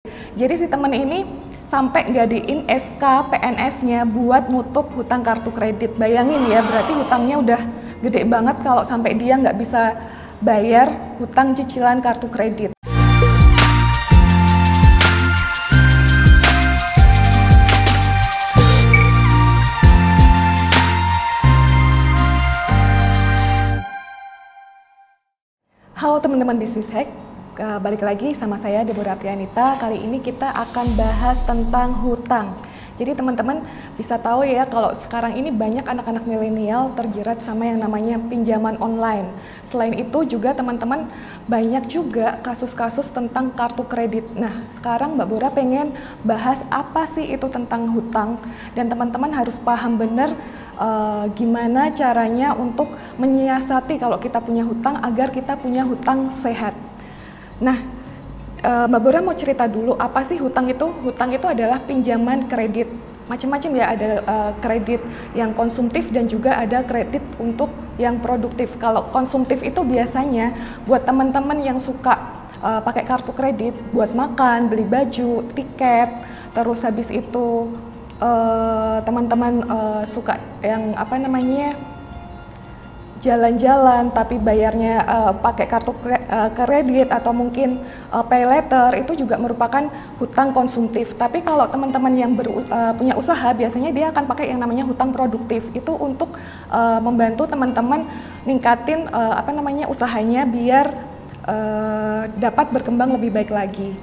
Jadi si temen ini sampai ngadiin SK PNS-nya buat nutup hutang kartu kredit. Bayangin ya, berarti hutangnya udah gede banget kalau sampai dia nggak bisa bayar hutang cicilan kartu kredit. Halo teman-teman Bisnis Hack, balik lagi sama saya Deborah Aprianita. Kali ini kita akan bahas tentang hutang. Jadi teman-teman bisa tahu ya kalau sekarang ini banyak anak-anak milenial terjerat sama yang namanya pinjaman online. Selain itu juga teman-teman banyak juga kasus-kasus tentang kartu kredit. Nah sekarang Mbak Bora pengen bahas apa sih itu tentang hutang, dan teman-teman harus paham benar gimana caranya untuk menyiasati kalau kita punya hutang agar kita punya hutang sehat. Nah, Mbak Bora mau cerita dulu apa sih hutang itu? Hutang itu adalah pinjaman kredit. Macam-macam ya, ada kredit yang konsumtif dan juga ada kredit untuk yang produktif. Kalau konsumtif itu biasanya buat teman-teman yang suka pakai kartu kredit buat makan, beli baju, tiket, terus habis itu teman-teman suka yang apa namanya jalan-jalan tapi bayarnya pakai kartu kredit atau mungkin pay later, itu juga merupakan hutang konsumtif. Tapi kalau teman-teman yang punya usaha biasanya dia akan pakai yang namanya hutang produktif. Itu untuk membantu teman-teman ningkatin apa namanya usahanya biar dapat berkembang lebih baik lagi.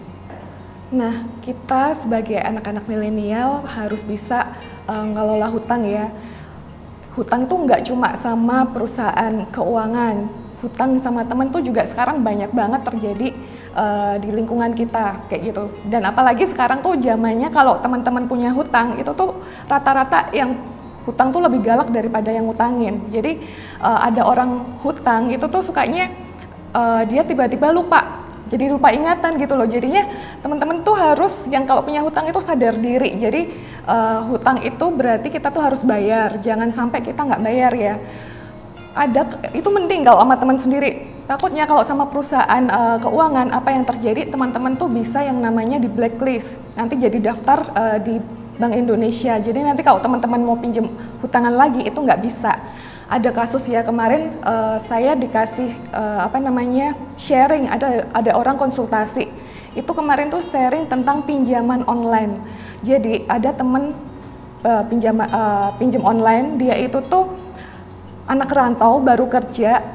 Nah, kita sebagai anak-anak milenial harus bisa ngelola hutang ya. Hutang itu nggak cuma sama perusahaan keuangan, hutang sama temen tuh juga sekarang banyak banget terjadi di lingkungan kita kayak gitu. Dan apalagi sekarang tuh zamannya kalau teman-teman punya hutang itu tuh rata-rata yang hutang tuh lebih galak daripada yang ngutangin. Jadi ada orang hutang itu tuh sukanya dia tiba-tiba lupa. Jadi lupa ingatan gitu loh. Jadinya teman-teman tuh harus yang kalau punya hutang itu sadar diri. Jadi hutang itu berarti kita tuh harus bayar. Jangan sampai kita nggak bayar ya. Itu mending kalau sama teman sendiri. Takutnya kalau sama perusahaan keuangan apa yang terjadi, teman-teman tuh bisa yang namanya di blacklist. Nanti jadi daftar di Bank Indonesia. Jadi nanti kalau teman-teman mau pinjam hutangan lagi itu nggak bisa. Ada kasus ya kemarin saya dikasih apa namanya sharing, ada orang konsultasi itu kemarin tuh sharing tentang pinjaman online. Jadi ada temen pinjam online, dia itu tuh anak rantau baru kerja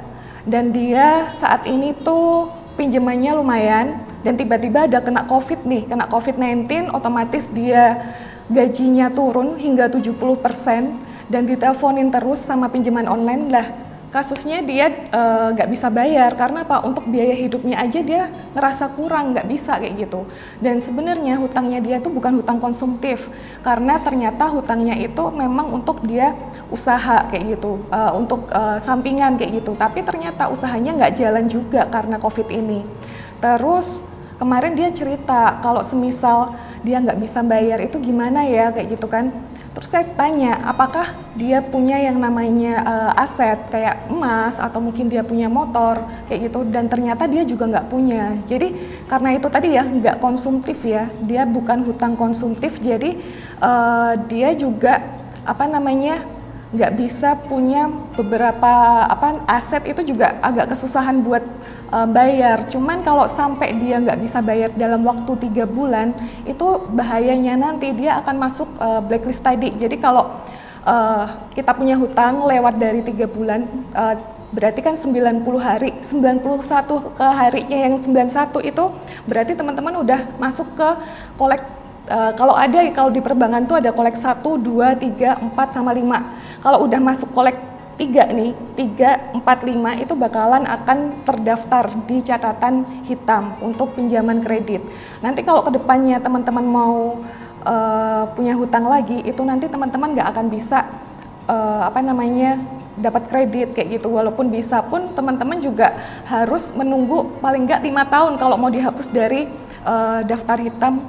dan dia saat ini tuh pinjamannya lumayan dan tiba-tiba ada kena COVID-19, otomatis dia gajinya turun hingga 70%. Dan diteleponin terus sama pinjaman online lah. Kasusnya dia nggak bisa bayar karena apa? Untuk biaya hidupnya aja dia ngerasa kurang, nggak bisa kayak gitu. Dan sebenarnya hutangnya dia itu bukan hutang konsumtif karena ternyata hutangnya itu memang untuk dia usaha kayak gitu, untuk sampingan kayak gitu. Tapi ternyata usahanya nggak jalan juga karena COVID ini. Terus kemarin dia cerita kalau semisal dia nggak bisa bayar itu gimana ya kayak gitu kan. Terus saya tanya, apakah dia punya yang namanya aset kayak emas atau mungkin dia punya motor kayak gitu, dan ternyata dia juga nggak punya. Jadi karena itu tadi ya nggak konsumtif ya, dia bukan hutang konsumtif, jadi dia juga apa namanya nggak bisa punya beberapa aset, itu juga agak kesusahan buat bayar. Cuman kalau sampai dia nggak bisa bayar dalam waktu 3 bulan, itu bahayanya nanti dia akan masuk blacklist tadi. Jadi kalau kita punya hutang lewat dari 3 bulan, berarti kan 90 hari, 91 ke harinya yang 91 itu berarti teman-teman udah masuk ke kalau di perbankan tuh ada kolek 1, 2, 3, 4, sama 5. Kalau udah masuk kolek 3 nih, 3, 4, 5 itu bakalan akan terdaftar di catatan hitam untuk pinjaman kredit. Nanti kalau kedepannya teman-teman mau punya hutang lagi, itu nanti teman-teman nggak akan bisa dapat kredit kayak gitu. Walaupun bisa pun teman-teman juga harus menunggu paling nggak 5 tahun kalau mau dihapus dari daftar hitam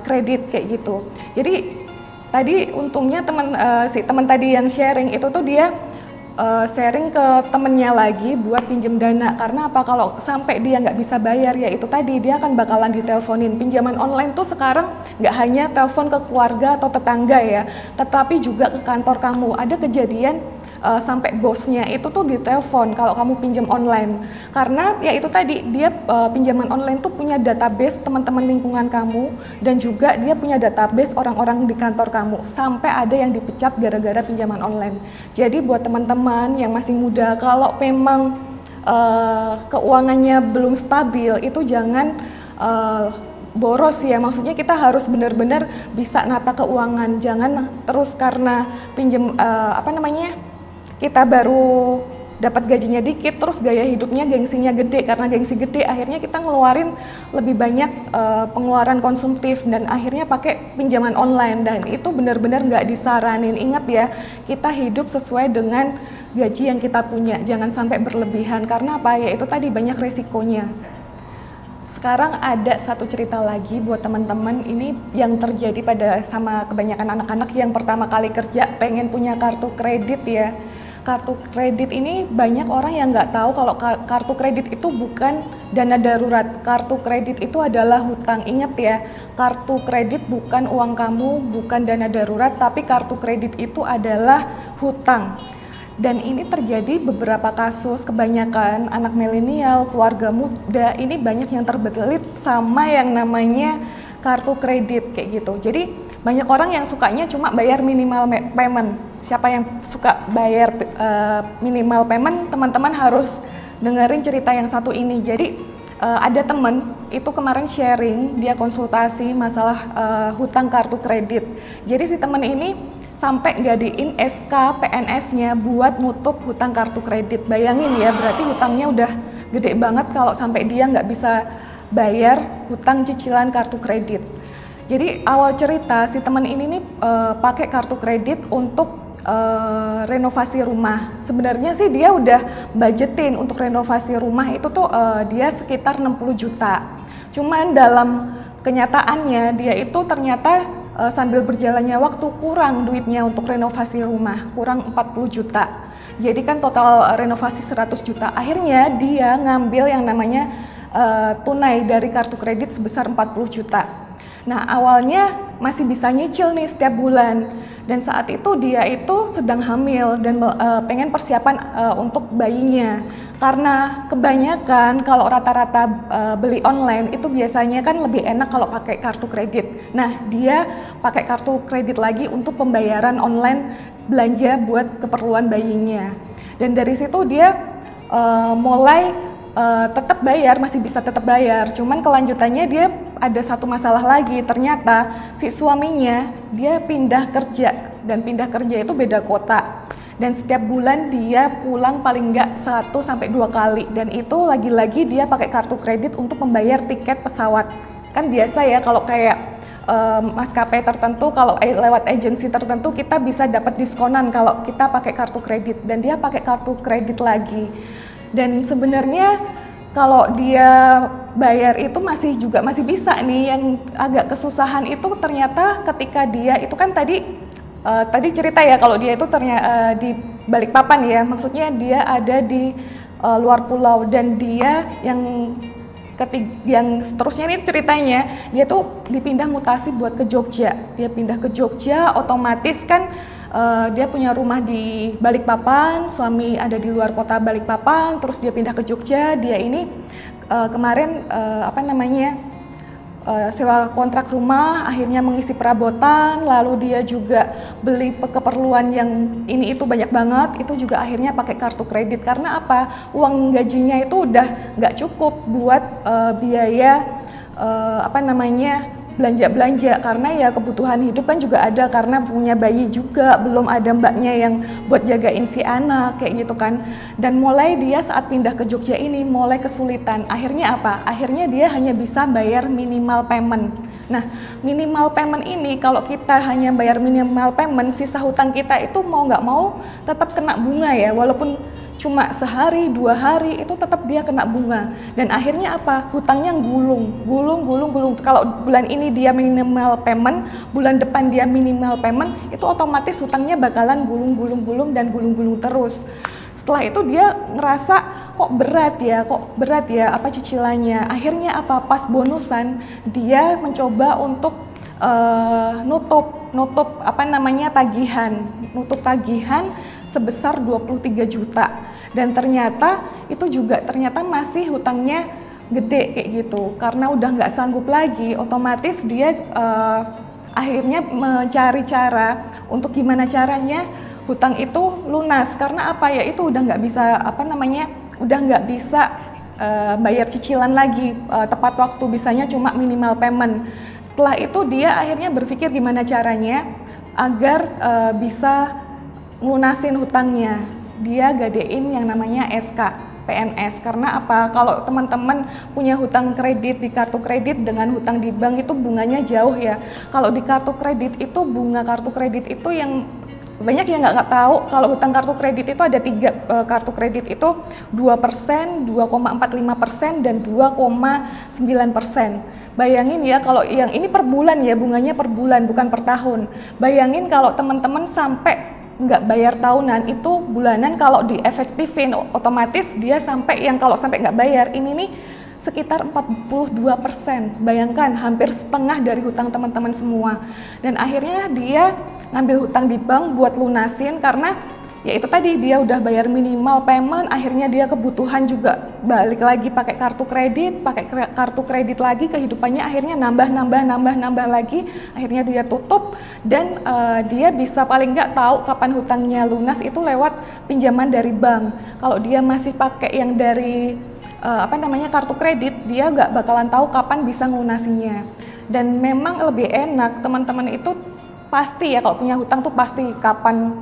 kredit kayak gitu. Jadi tadi untungnya si teman tadi yang sharing itu tuh dia sharing ke temennya lagi buat pinjam dana. Karena apa? Kalau sampai dia nggak bisa bayar, ya itu tadi dia akan bakalan diteleponin. Pinjaman online tuh sekarang nggak hanya telepon ke keluarga atau tetangga ya, tetapi juga ke kantor kamu. Ada kejadian sampai bosnya itu tuh ditelepon kalau kamu pinjam online, karena ya itu tadi dia pinjaman online tuh punya database teman-teman lingkungan kamu, dan juga dia punya database orang-orang di kantor kamu, sampai ada yang dipecat gara-gara pinjaman online. Jadi buat teman-teman yang masih muda, kalau memang keuangannya belum stabil, itu jangan boros ya, maksudnya kita harus benar-benar bisa nata keuangan, jangan terus karena pinjam kita baru dapat gajinya dikit, terus gaya hidupnya gengsinya gede, karena gengsi gede akhirnya kita ngeluarin lebih banyak pengeluaran konsumtif dan akhirnya pakai pinjaman online, dan itu benar-benar nggak disaranin. Ingat ya, kita hidup sesuai dengan gaji yang kita punya, jangan sampai berlebihan, karena apa ya, itu tadi banyak resikonya. Sekarang ada satu cerita lagi buat teman-teman, ini yang terjadi sama kebanyakan anak-anak yang pertama kali kerja pengen punya kartu kredit ya. Kartu kredit ini banyak orang yang nggak tahu kalau kartu kredit itu bukan dana darurat. Kartu kredit itu adalah hutang. Ingat ya, kartu kredit bukan uang kamu, bukan dana darurat, tapi kartu kredit itu adalah hutang. Dan ini terjadi beberapa kasus, kebanyakan anak milenial, keluarga muda, ini banyak yang terbelit sama yang namanya kartu kredit kayak gitu. Jadi banyak orang yang sukanya cuma bayar minimal payment. Siapa yang suka bayar minimal payment, teman-teman harus dengerin cerita yang satu ini. Jadi ada temen itu kemarin sharing, dia konsultasi masalah hutang kartu kredit. Jadi si temen ini sampai ngadiin SK PNS-nya buat nutup hutang kartu kredit. Bayangin ya, berarti hutangnya udah gede banget kalau sampai dia nggak bisa bayar hutang cicilan kartu kredit. Jadi awal cerita si teman ini nih pakai kartu kredit untuk renovasi rumah. Sebenarnya sih dia udah budgetin untuk renovasi rumah itu tuh dia sekitar 60 juta. Cuman dalam kenyataannya dia itu ternyata sambil berjalannya waktu kurang duitnya untuk renovasi rumah, kurang 40 juta. Jadi kan total renovasi 100 juta. Akhirnya dia ngambil yang namanya tunai dari kartu kredit sebesar 40 juta. Nah awalnya masih bisa nyicil nih setiap bulan, dan saat itu dia itu sedang hamil dan pengen persiapan untuk bayinya. Karena kebanyakan kalau rata-rata beli online itu biasanya kan lebih enak kalau pakai kartu kredit. Nah dia pakai kartu kredit lagi untuk pembayaran online belanja buat keperluan bayinya. Dan dari situ dia mulai tetap bayar, masih bisa tetap bayar, cuman kelanjutannya dia ada satu masalah lagi. Ternyata si suaminya dia pindah kerja, dan pindah kerja itu beda kota, dan setiap bulan dia pulang paling nggak 1-2 kali, dan itu lagi-lagi dia pakai kartu kredit untuk membayar tiket pesawat. Kan biasa ya kalau kayak maskapai tertentu, kalau lewat agensi tertentu kita bisa dapat diskonan kalau kita pakai kartu kredit, dan dia pakai kartu kredit lagi. Dan sebenarnya kalau dia bayar itu masih bisa nih. Yang agak kesusahan itu ternyata ketika dia itu kan tadi cerita ya kalau dia itu ternyata di Balikpapan ya, maksudnya dia ada di luar pulau, dan dia yang seterusnya nih ceritanya dia tuh dipindah mutasi buat ke Jogja. Dia pindah ke Jogja, otomatis kan dia punya rumah di Balikpapan, suami ada di luar kota Balikpapan, terus dia pindah ke Jogja. Dia ini kemarin sewa kontrak rumah, akhirnya mengisi perabotan, lalu dia juga beli keperluan yang ini itu banyak banget, itu juga akhirnya pakai kartu kredit. Karena apa? Uang gajinya itu udah nggak cukup buat biaya belanja-belanja, karena ya kebutuhan hidup kan juga ada, karena punya bayi juga, belum ada mbaknya yang buat jagain si anak kayak gitu kan. Dan mulai dia saat pindah ke Jogja ini mulai kesulitan. Akhirnya apa? Akhirnya dia hanya bisa bayar minimal payment. Nah minimal payment ini kalau kita hanya bayar minimal payment, sisa hutang kita itu mau nggak mau tetap kena bunga ya, walaupun cuma sehari, 2 hari itu tetap dia kena bunga. Dan akhirnya apa? Hutangnya gulung. Kalau bulan ini dia minimal payment, bulan depan dia minimal payment, itu otomatis hutangnya bakalan gulung terus. Setelah itu dia ngerasa kok berat ya apa cicilannya. Akhirnya apa? Pas bonusan dia mencoba untuk nutup tagihan sebesar 23 juta. Dan ternyata masih hutangnya gede kayak gitu. Karena udah nggak sanggup lagi, otomatis dia akhirnya mencari cara untuk gimana caranya hutang itu lunas. Karena apa ya, itu udah nggak bisa bayar cicilan lagi tepat waktu, bisanya cuma minimal payment. Setelah itu dia akhirnya berpikir gimana caranya agar bisa lunasin hutangnya. Dia gadein yang namanya SK PNS. Karena apa? Kalau teman-teman punya hutang kredit di kartu kredit dengan hutang di bank itu bunganya jauh ya. Kalau di kartu kredit itu bunga kartu kredit itu yang banyak yang nggak tahu, kalau hutang kartu kredit itu ada 3 kartu kredit itu 2%, 2,45% dan 2,9%. Bayangin ya, kalau yang ini per bulan ya, bunganya per bulan bukan per tahun. Bayangin kalau teman-teman sampai nggak bayar tahunan, itu bulanan kalau diefektifin otomatis dia kalau sampai nggak bayar ini nih sekitar 42%. Bayangkan hampir setengah dari hutang teman-teman semua. Dan akhirnya dia ngambil hutang di bank buat lunasin, karena ya itu tadi dia udah bayar minimal payment, akhirnya dia kebutuhan juga balik lagi pakai kartu kredit lagi, kehidupannya akhirnya nambah lagi, akhirnya dia tutup. Dan dia bisa paling nggak tahu kapan hutangnya lunas itu lewat pinjaman dari bank. Kalau dia masih pakai yang dari kartu kredit, dia nggak bakalan tahu kapan bisa ngelunasinya. Dan memang lebih enak teman-teman itu pasti ya, kalau punya hutang tuh pasti kapan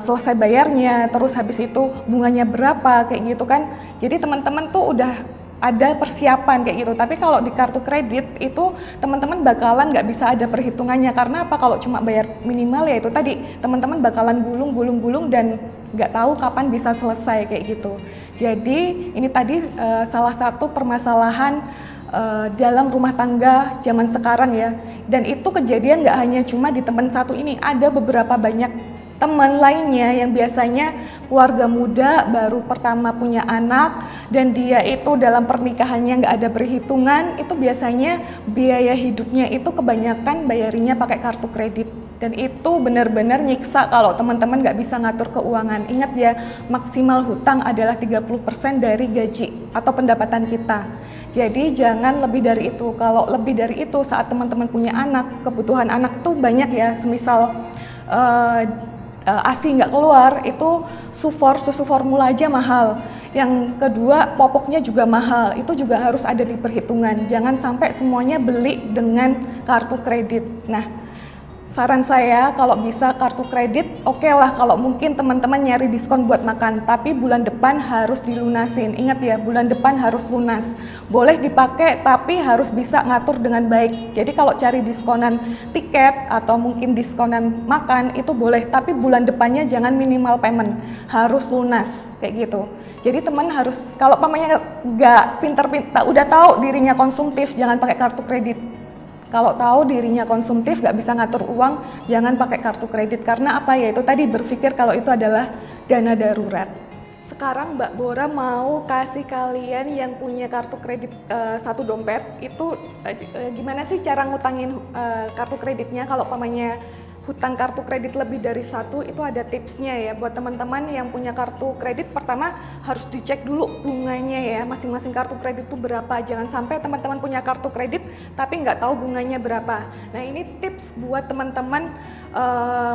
selesai bayarnya, terus habis itu bunganya berapa kayak gitu kan. Jadi teman-teman tuh udah ada persiapan kayak gitu. Tapi kalau di kartu kredit itu teman-teman bakalan nggak bisa ada perhitungannya. Karena apa? Kalau cuma bayar minimal ya itu tadi, teman-teman bakalan gulung dan nggak tahu kapan bisa selesai kayak gitu. Jadi ini tadi salah satu permasalahan dalam rumah tangga zaman sekarang ya. Dan itu kejadian nggak hanya cuma di teman satu ini, ada beberapa banyak teman lainnya yang biasanya keluarga muda baru pertama punya anak dan dia itu dalam pernikahannya nggak ada perhitungan, itu biasanya biaya hidupnya itu kebanyakan bayarinya pakai kartu kredit. Dan itu benar-benar nyiksa kalau teman-teman nggak bisa ngatur keuangan. Ingat ya, maksimal hutang adalah 30% dari gaji atau pendapatan kita. Jadi jangan lebih dari itu. Kalau lebih dari itu saat teman-teman punya anak, kebutuhan anak tuh banyak ya, semisal ASI nggak keluar, itu susu formula aja mahal. Yang kedua, popoknya juga mahal, itu juga harus ada di perhitungan. Jangan sampai semuanya beli dengan kartu kredit. Nah, saran saya kalau bisa kartu kredit oke lah, kalau mungkin teman-teman nyari diskon buat makan, tapi bulan depan harus dilunasin. Ingat ya, bulan depan harus lunas. Boleh dipakai tapi harus bisa ngatur dengan baik. Jadi kalau cari diskonan tiket atau mungkin diskonan makan itu boleh, tapi bulan depannya jangan minimal payment, harus lunas kayak gitu. Jadi teman harus, kalau pamannya nggak pinter-pinter, udah tahu dirinya konsumtif, jangan pakai kartu kredit. Kalau tahu dirinya konsumtif, nggak bisa ngatur uang, jangan pakai kartu kredit. Karena apa ya, itu tadi berpikir kalau itu adalah dana darurat. Sekarang Mbak Bora mau kasih kalian yang punya kartu kredit satu dompet, itu gimana sih cara ngutangin kartu kreditnya. Kalau pamannya hutang kartu kredit lebih dari satu, itu ada tipsnya ya buat teman-teman yang punya kartu kredit. Pertama harus dicek dulu bunganya ya, masing-masing kartu kredit itu berapa. Jangan sampai teman-teman punya kartu kredit tapi nggak tahu bunganya berapa. Nah, ini tips buat teman-teman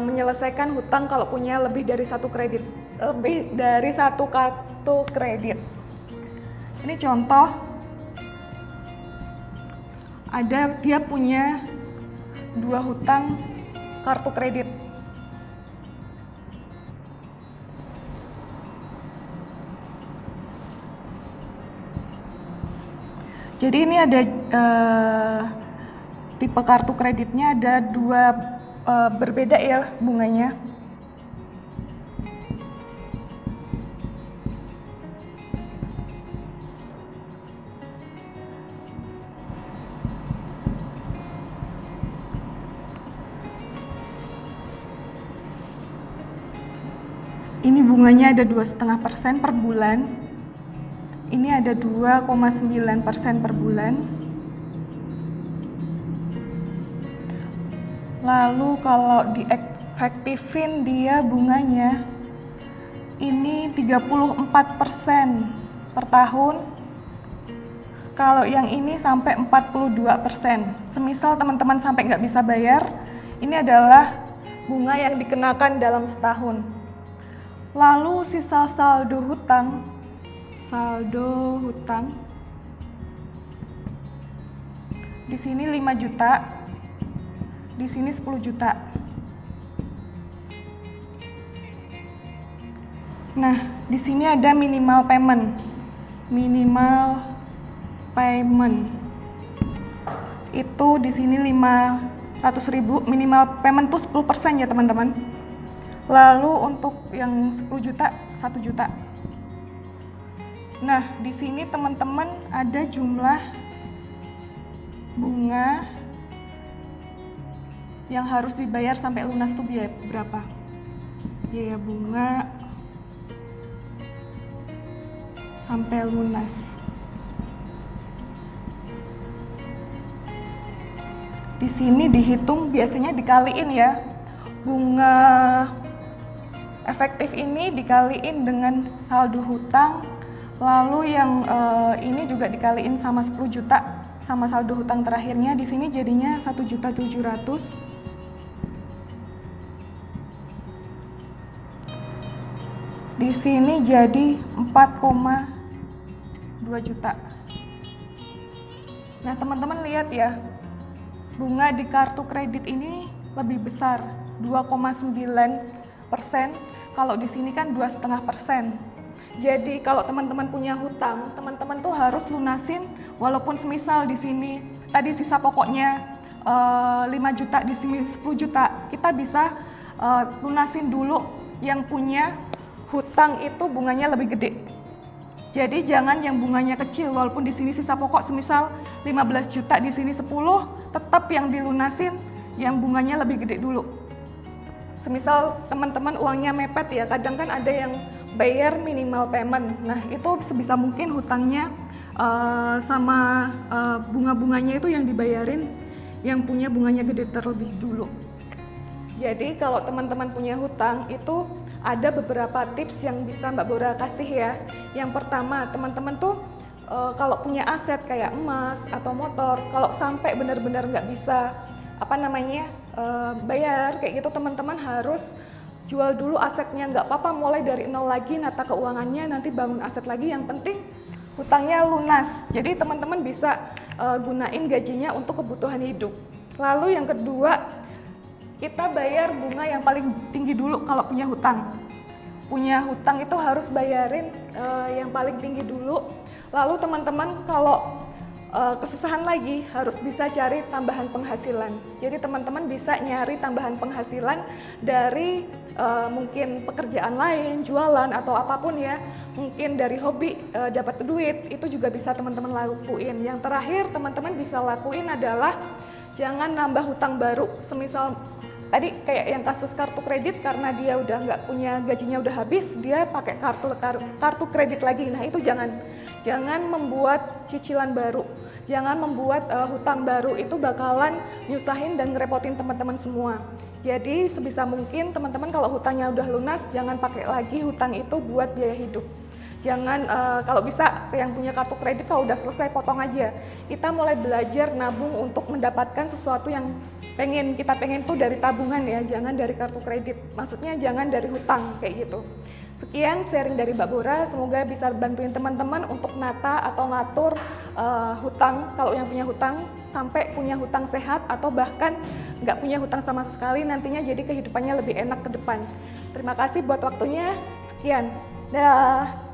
menyelesaikan hutang kalau punya lebih dari satu kartu kredit. Ini contoh, ada dia punya 2 hutang kartu kredit. Jadi ini ada tipe kartu kreditnya ada 2 berbeda ya bunganya. Ini bunganya ada 2,5% per bulan. Ini ada 2,9% per bulan. Lalu kalau diefektifin dia bunganya ini 34% per tahun. Kalau yang ini sampai 42%. Semisal teman-teman sampai nggak bisa bayar, ini adalah bunga yang dikenakan dalam setahun. Lalu sisa saldo hutang. Saldo hutang. Di sini 5 juta. Di sini 10 juta. Nah, di sini ada minimal payment. Minimal payment. Itu di sini 500.000, minimal payment tuh 10% ya, teman-teman. Lalu untuk yang 10 juta, 1 juta. Nah, di sini teman-teman ada jumlah bunga yang harus dibayar sampai lunas tuh biaya berapa? Biaya bunga sampai lunas. Di sini dihitung biasanya dikaliin ya. Bunga efektif ini dikaliin dengan saldo hutang. Lalu yang ini juga dikaliin sama 10 juta sama saldo hutang terakhirnya. Di sini jadinya 1.700.000. Di sini jadi 4,2 juta. Nah, teman-teman lihat ya, bunga di kartu kredit ini lebih besar, 2,9%. Kalau di sini kan 2,5%. Jadi kalau teman-teman punya hutang, teman-teman tuh harus lunasin, walaupun semisal di sini tadi sisa pokoknya 5 juta, di sini 10 juta, kita bisa lunasin dulu yang punya hutang itu bunganya lebih gede. Jadi jangan yang bunganya kecil, walaupun di sini sisa pokok semisal 15 juta, di sini 10, tetap yang dilunasin yang bunganya lebih gede dulu. Semisal teman-teman uangnya mepet ya, kadang kan ada yang bayar minimal payment. Nah, itu sebisa mungkin hutangnya sama bunga-bunganya itu yang dibayarin yang punya bunganya gede terlebih dulu. Jadi kalau teman-teman punya hutang itu ada beberapa tips yang bisa Mbak Bora kasih ya. Yang pertama, teman-teman tuh kalau punya aset kayak emas atau motor, kalau sampai benar-benar nggak bisa bayar kayak gitu, teman-teman harus jual dulu asetnya. Nggak apa-apa mulai dari nol lagi, nata keuangannya, nanti bangun aset lagi. Yang penting hutangnya lunas. Jadi teman-teman bisa gunain gajinya untuk kebutuhan hidup. Lalu yang kedua, kita bayar bunga yang paling tinggi dulu kalau punya hutang. Punya hutang itu harus bayarin yang paling tinggi dulu. Lalu teman-teman kalau kesusahan lagi harus bisa cari tambahan penghasilan. Jadi teman-teman bisa nyari tambahan penghasilan dari mungkin pekerjaan lain, jualan atau apapun ya. Mungkin dari hobi dapat duit, itu juga bisa teman-teman lakuin. Yang terakhir teman-teman bisa lakuin adalah jangan nambah hutang baru. Semisal tadi kayak yang kasus kartu kredit, karena dia udah nggak punya, gajinya udah habis, dia pakai kartu kredit lagi. Nah itu jangan membuat cicilan baru, jangan membuat hutang baru, itu bakalan nyusahin dan ngerepotin teman-teman semua. Jadi sebisa mungkin teman-teman kalau hutangnya udah lunas, jangan pakai lagi hutang itu buat biaya hidup. Jangan kalau bisa yang punya kartu kredit kalau udah selesai potong aja. Kita mulai belajar nabung untuk mendapatkan sesuatu yang kita pengen tuh dari tabungan ya, jangan dari kartu kredit. Maksudnya jangan dari hutang kayak gitu. Sekian sharing dari Mbak Bora, semoga bisa bantuin teman-teman untuk nata atau ngatur hutang, kalau yang punya hutang, sampai punya hutang sehat atau bahkan nggak punya hutang sama sekali, nantinya jadi kehidupannya lebih enak ke depan. Terima kasih buat waktunya, sekian. Dah.